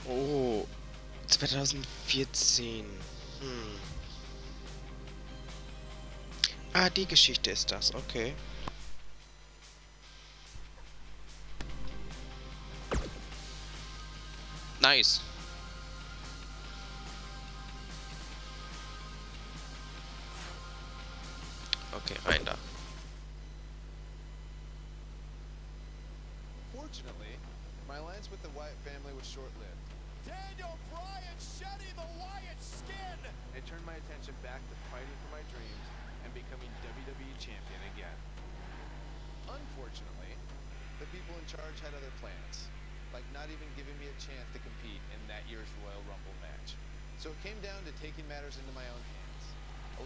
Oh, 2014. Ah, die Geschichte ist das, okay. Nice. Okay, rein da. Fortunately, my alliance with the Wyatt family was short-lived. Daniel Bryan shedding the Wyatt skin! I turned my attention back to fighting for my dreams and becoming WWE champion again. Unfortunately, the people in charge had other plans, like not even giving me a chance to compete in that year's Royal Rumble match. So it came down to taking matters into my own hands,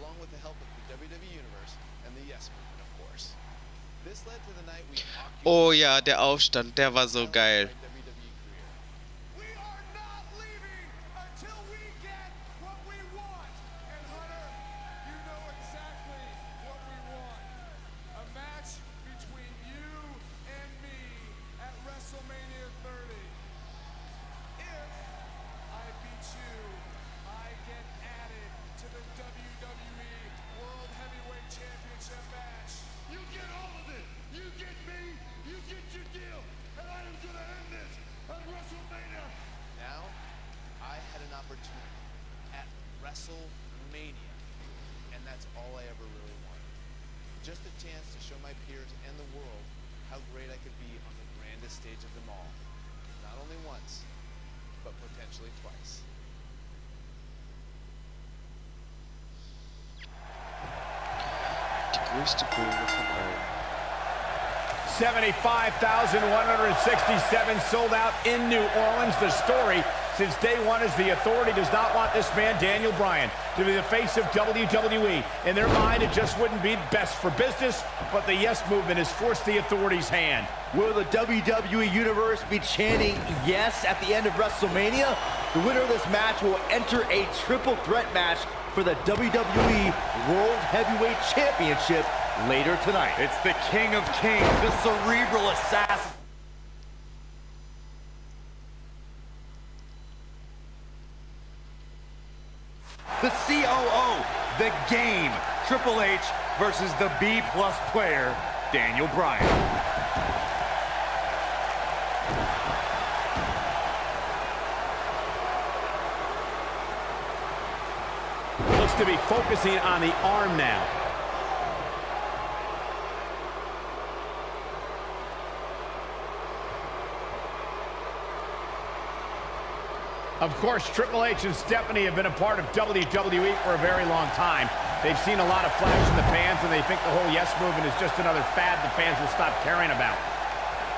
along with the help of the WWE Universe and the Yes Movement, of course. This led to the night we Oh ja, der Aufstand, der war so geil. We are not leaving until we get what we want. And Hunter, you know exactly what we want. A match between you and me at WrestleMania 30. If I beat you, I get added to the WWE World Heavyweight Championship match. You get all of it. You get me. You get your deal. And I am going to end this at WrestleMania. Now, I had an opportunity at WrestleMania. And that's all I ever really wanted. Just a chance to show my peers and the world how great I could be on the grandest stage of them all. Not only once, but potentially twice. Die größte Bühne von allen. 75,167 sold out in New Orleans. The story since day one is the Authority does not want this man, Daniel Bryan, to be the face of WWE. In their mind, it just wouldn't be best for business, but the Yes Movement has forced the Authority's hand. Will the WWE Universe be chanting yes at the end of WrestleMania? The winner of this match will enter a triple threat match for the WWE World Heavyweight Championship later tonight. It's the King of Kings, the cerebral assassin. The COO, the game, Triple H versus the B-plus player, Daniel Bryan. Looks to be focusing on the arm now. Of course, Triple H and Stephanie have been a part of WWE for a very long time. They've seen a lot of flash in the pans, and they think the whole Yes Movement is just another fad the fans will stop caring about.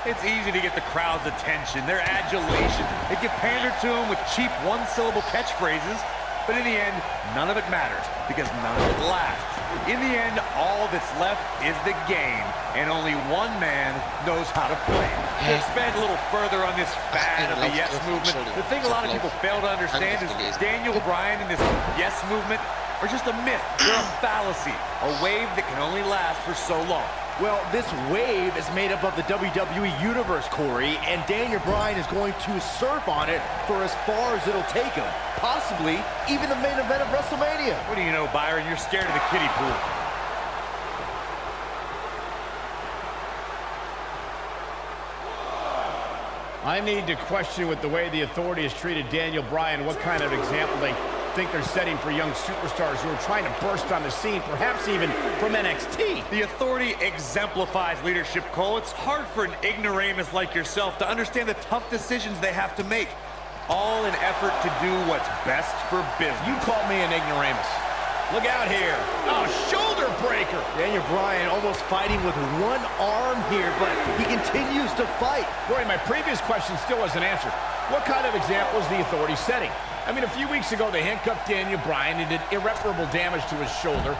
It's easy to get the crowd's attention, their adulation. They get pandered to them with cheap one-syllable catchphrases, but in the end, none of it matters, because none of it lasts. In the end, all that's left is the game, and only one man knows how to play it. To expand a little further on this fad of the Yes Movement, the thing a lot of people fail to understand is Daniel Bryan and this Yes Movement are just a myth. They're a fallacy, a wave that can only last for so long. Well, this wave is made up of the WWE Universe, Corey, and Daniel Bryan is going to surf on it for as far as it'll take him. Possibly even the main event of WrestleMania. What do you know, Byron? You're scared of the kiddie pool. I need to question with the way the Authority has treated Daniel Bryan, what kind of example they think they're setting for young superstars who are trying to burst on the scene, perhaps even from NXT. The Authority exemplifies leadership, Cole. It's hard for an ignoramus like yourself to understand the tough decisions they have to make, all in effort to do what's best for business. You call me an ignoramus. Look out here. Oh, shoulder breaker. Daniel Bryan almost fighting with one arm here, but he continues to fight. Corey, my previous question still wasn't answered. What kind of example is the Authority setting? I mean, a few weeks ago, they handcuffed Daniel Bryan and did irreparable damage to his shoulder.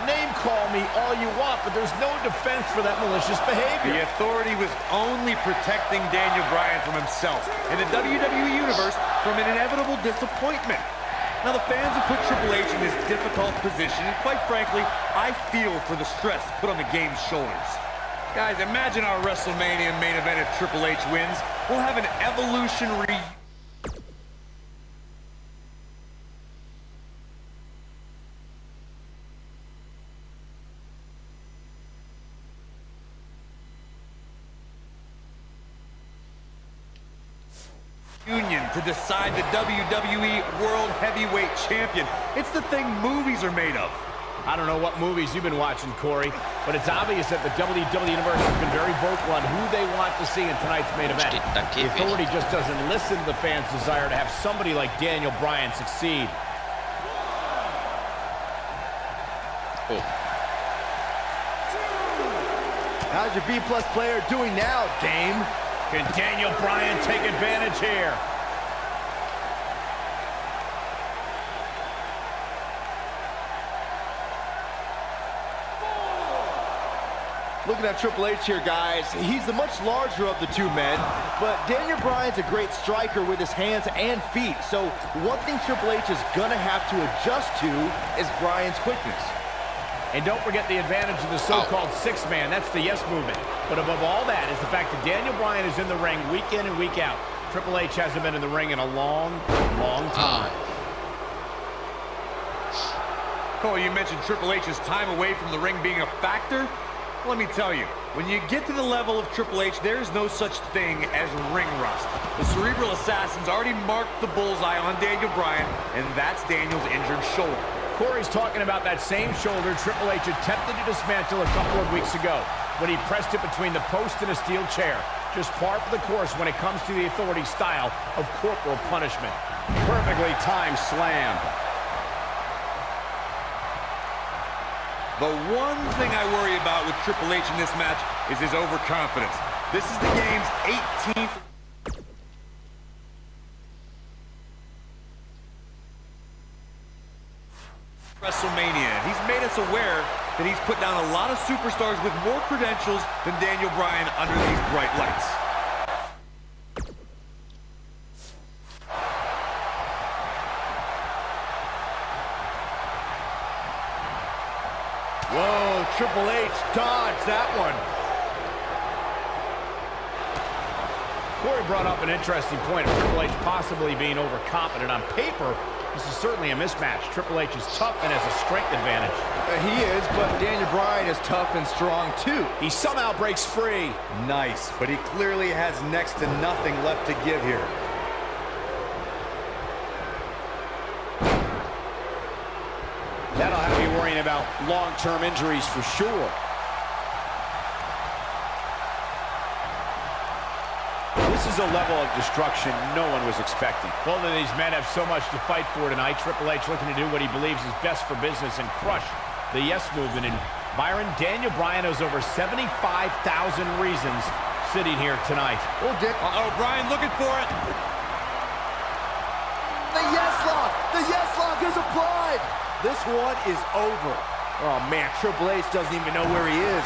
Name call me all you want, but there's no defense for that malicious behavior. The Authority was only protecting Daniel Bryan from himself and the WWE Universe from an inevitable disappointment. Now, the fans have put Triple H in this difficult position, and quite frankly, I feel for the stress put on the game's shoulders. Guys, imagine our WrestleMania main event if Triple H wins. We'll have an evolution to decide the WWE World Heavyweight Champion. It's the thing movies are made of. I don't know what movies you've been watching, Corey, but it's obvious that the WWE Universe has been very vocal on who they want to see in tonight's main event. The Authority just doesn't listen to the fans' desire to have somebody like Daniel Bryan succeed. Oh. How's your B-plus player doing now, Dame? Can Daniel Bryan take advantage here? Looking at Triple H here, guys, he's the much larger of the two men, but Daniel Bryan's a great striker with his hands and feet, so one thing Triple H is gonna have to adjust to is Bryan's quickness. And don't forget the advantage of the so-called six-man. That's the yes movement. But above all that is the fact that Daniel Bryan is in the ring week in and week out. Triple H hasn't been in the ring in a long, long time. Cole, you mentioned Triple H's time away from the ring being a factor. Let me tell you, when you get to the level of Triple H, there's no such thing as ring rust. The Cerebral Assassin's already marked the bullseye on Daniel Bryan, and that's Daniel's injured shoulder. Corey's talking about that same shoulder Triple H attempted to dismantle a couple of weeks ago when he pressed it between the post and a steel chair. Just par for the course when it comes to the Authority style of corporal punishment. Perfectly timed slam. The one thing I worry about with Triple H in this match is his overconfidence. This is the game's 18th WrestleMania. He's made us aware that he's put down a lot of superstars with more credentials than Daniel Bryan under these bright lights. Whoa, Triple H dodged that one. Corey brought up an interesting point of Triple H possibly being overconfident. On paper, this is certainly a mismatch. Triple H is tough and has a strength advantage. He is, but Daniel Bryan is tough and strong too. He somehow breaks free. Nice, but he clearly has next to nothing left to give here. That'll have you worrying about long-term injuries for sure. This is a level of destruction no one was expecting. Both of these men have so much to fight for tonight. Triple H looking to do what he believes is best for business and crush the yes movement. And Byron, Daniel Bryan has over 75,000 reasons sitting here tonight. Oh, Dick. Uh-oh, Bryan looking for it. The yes lock! The yes lock is applied! This one is over. Oh, man, Triple H doesn't even know where he is.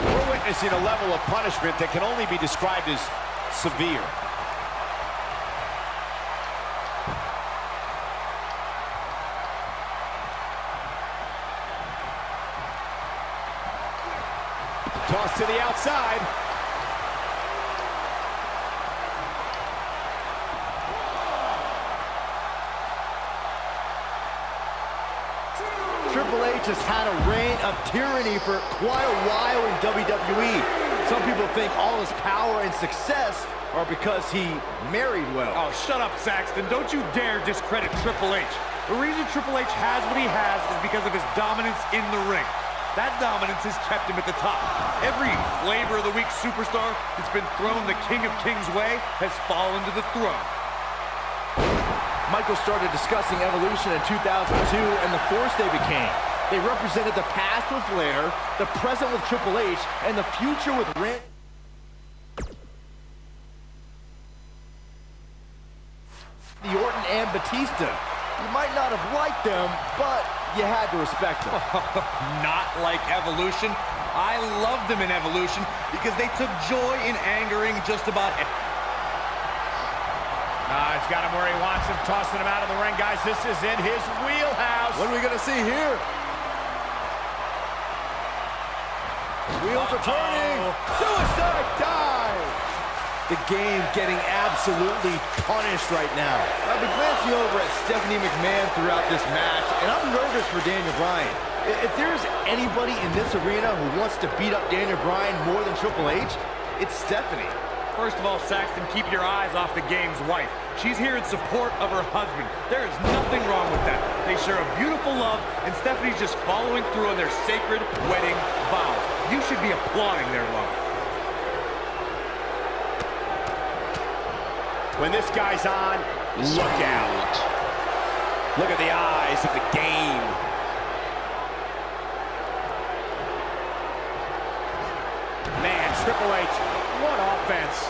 We're witnessing a level of punishment that can only be described as severe. Toss to the outside. Triple H has had a reign of tyranny for quite a while in WWE. Some people think all his power and success are because he married well. Oh, shut up, Saxton. Don't you dare discredit Triple H. The reason Triple H has what he has is because of his dominance in the ring. That dominance has kept him at the top. Every flavor of the week superstar that's been thrown the King of Kings way has fallen to the throne. Michael started discussing Evolution in 2002 and the force they became. They represented the past with Flair, the present with Triple H, and the future with Randy Orton and Batista. You might not have liked them, but you had to respect them. Not like Evolution. I loved them in Evolution because they took joy in angering just about everyone. He's got him where he wants him, tossing him out of the ring. Guys, this is in his wheelhouse. What are we going to see here? Wheels are turning. Suicide dive. The game getting absolutely punished right now. I've been glancing over at Stephanie McMahon throughout this match, and I'm nervous for Daniel Bryan. If there's anybody in this arena who wants to beat up Daniel Bryan more than Triple H, it's Stephanie. First of all, Saxton, keep your eyes off the game's wife. She's here in support of her husband. There is nothing wrong with that. They share a beautiful love, and Stephanie's just following through on their sacred wedding vows. You should be applauding their love. When this guy's on, look out. Look at the eyes of the game. Man, Triple H, what offense.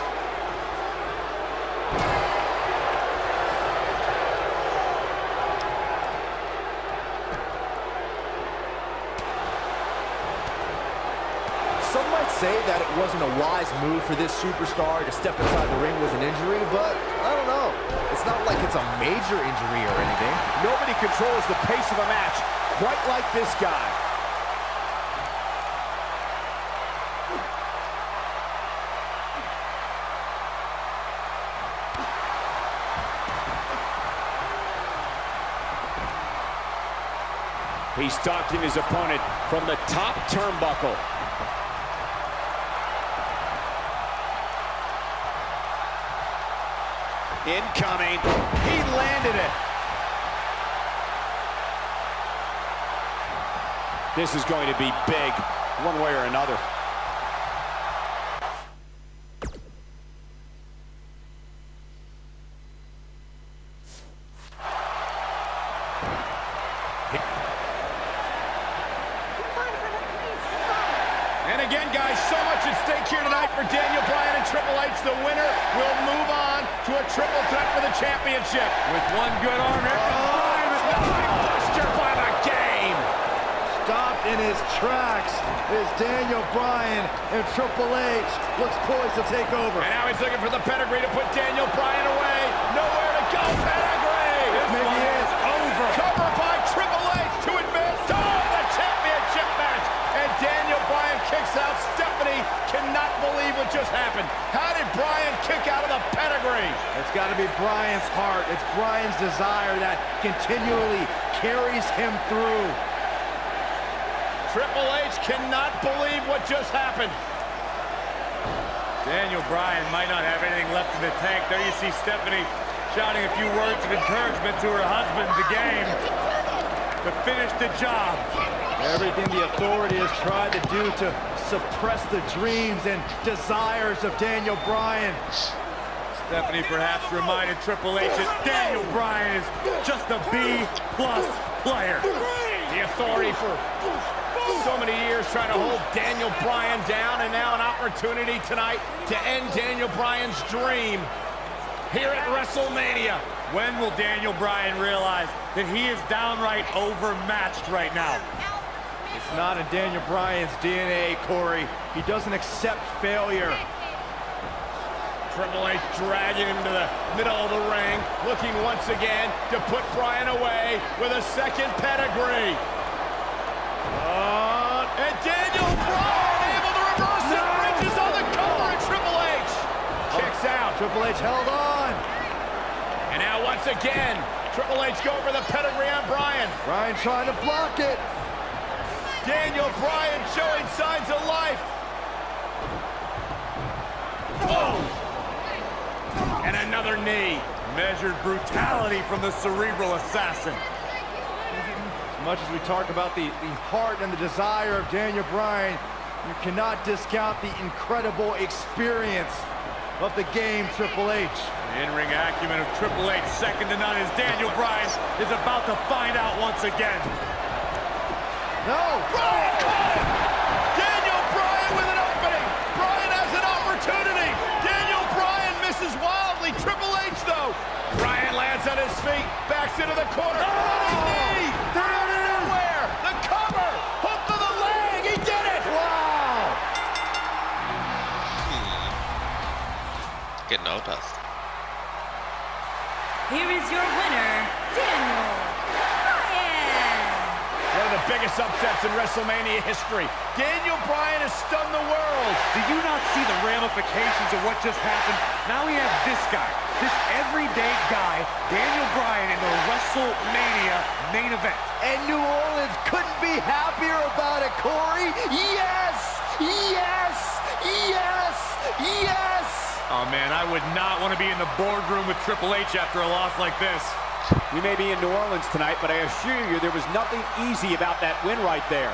Some might say that it wasn't a wise move for this superstar to step inside the ring with an injury, but I don't know. It's not like it's a major injury or anything. Nobody controls the pace of a match quite like this guy. He's stalking his opponent from the top turnbuckle. Incoming. He landed it. This is going to be big, one way or another. And again, guys, so much at stake here tonight for Daniel Bryan and Triple H. The winner will move on to a triple threat for the championship. With one good arm, here comes Bryan with the Buster by the game. Stopped in his tracks is Daniel Bryan, and Triple H looks poised to take over. And now he's looking for the pedigree to put Daniel Bryan away. Nowhere to go, pedigree. This maybe is over. Cover by Triple H to advance to the championship match. And Daniel Bryan kicks out. Stephanie cannot believe what just happened. How did Bryan kick out of the pedigree? It's got to be Bryan's heart. It's Bryan's desire that continually carries him through. Triple H cannot believe what just happened. Daniel Bryan might not have anything left in the tank. There you see Stephanie shouting a few words of encouragement to her husband, the game, to finish the job. Everything the authority has tried to do to suppress the dreams and desires of Daniel Bryan. Stephanie perhaps reminded Triple H that Daniel Bryan is just a B-plus player. The authority for so many years trying to hold Daniel Bryan down, and now an opportunity tonight to end Daniel Bryan's dream here at WrestleMania. When will Daniel Bryan realize that he is downright overmatched right now? It's not in Daniel Bryan's DNA, Corey. He doesn't accept failure. Triple H dragging him to the middle of the ring, looking once again to put Bryan away with a second pedigree. And Daniel Bryan able to reverse it. Bridges on the cover, and Triple H kicks out. Triple H held on. And now once again, Triple H go for the pedigree on Bryan. Bryan trying to block it. Daniel Bryan showing signs of life. Oh! And another knee. Measured brutality from the cerebral assassin. As much as we talk about the heart and the desire of Daniel Bryan, you cannot discount the incredible experience of the game, Triple H. The in-ring acumen of Triple H, second to none, as Daniel Bryan is about to find out once again. No! Bryan caught it! Daniel Bryan with an opening! Bryan has an opportunity! Daniel Bryan misses wildly. Triple H, though. Bryan lands on his feet, backs into the corner. Running knee! Out of nowhere! The cover! Hook to the leg! He did it! Wow! Genau das. Here is your winner, Daniel Bryan. One of the biggest upsets in WrestleMania history. Daniel Bryan has stunned the world. Do you not see the ramifications of what just happened? Now we have this guy, this everyday guy, Daniel Bryan, in the WrestleMania main event. And New Orleans couldn't be be happier about it, Corey. Yes! Yes! Yes! Yes! Oh, man, I would not want to be in the boardroom with Triple H after a loss like this. We may be in New Orleans tonight, but I assure you there was nothing easy about that win right there.